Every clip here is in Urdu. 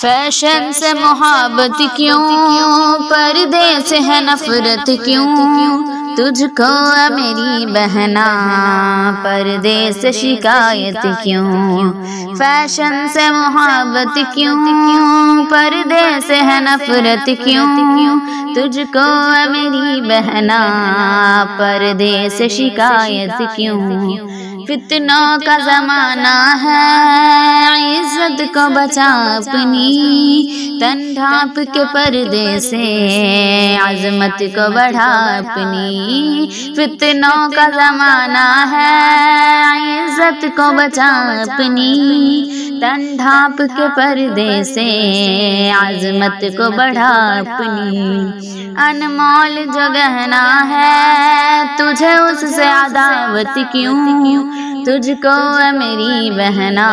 فیشن سے محبت کیوں، پردے سے ہے نفرت کیوں، تجھ کو اے میری بہنا پردے سے شکایت کیوں۔ فیشن سے محبت کیوں، پردے سے ہے نفرت کیوں، تجھ کو اے میری بہنا پردے سے شکایت کیوں۔ فتنوں کا زمانہ ہے، عزت کو بچا اپنی، تن ڈھانپ کے پردے سے عظمت کو بڑھا اپنی۔ فتنوں کا زمانہ ہے، عزت کو بچا اپنی، تن ڈھانپ کے پردے سے عظمت کو بڑھا اپنی۔ انمول جو گہنا ہے تجھے اس سے عداوت کیوں، تجھ کو اے میری بہنا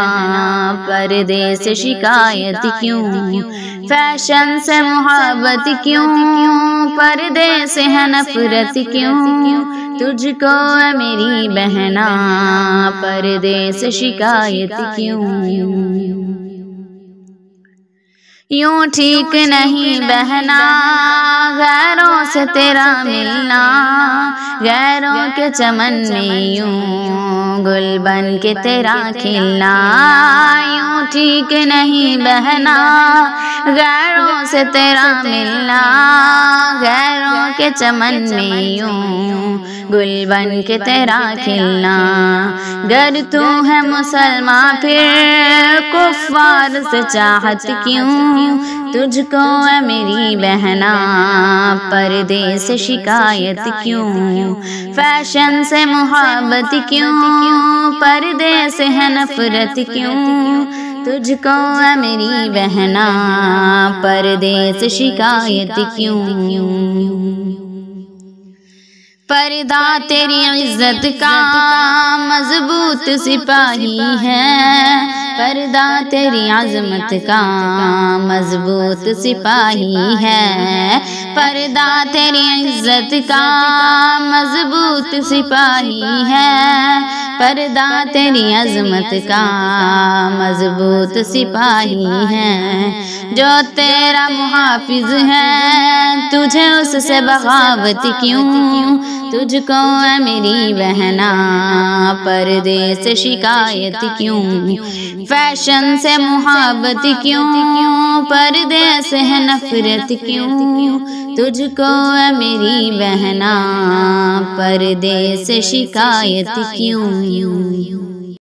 پردے سے شکایت کیوں۔ فیشن سے محبت کیوں، پردے سے ہے نفرت کیوں، تجھ کو اے میری بہنا پردے سے شکایت کیوں۔ یوں ٹھیک نہیں بہنا غیروں سے تیرا ملنا، غیروں کے چمن میں یوں گل بن کے تیرا کھلنا۔ یوں ٹھیک نہیں بہنا غیروں سے تیرا ملنا، غیروں کے چمن میں یوں گل بن کے تیرا کھلنا۔ گر تو ہے مسلمان پھر کفار سے چاہت کیوں، تجھ کو اے میری بہنا پردے سے شکایت کیوں۔ فیشن سے محبت کیوں، پردے سے ہے نفرت کیوں، تجھ کو اے میری بہنا پردے سے شکایت کیوں۔ پردہ تیری عزت کا مضبوط سپاہی ہے، پردہ تیری عظمت کا مضبوط سپاہی ہے، پردہ تیری عزت کا مضبوط سپاہی ہے، پردہ تیری عظمت کا مضبوط سپاہی ہے۔ جو تیرا محافظ ہے تجھے اس سے بغاوت کیوں، تجھ کو اے میری بہنا پردے سے شکایت کیوں۔ فیشن سے محبت کیوں، پردے سے ہے نفرت کیوں، تجھ کو اے میری بہنا پردے سے شکایت کیوں۔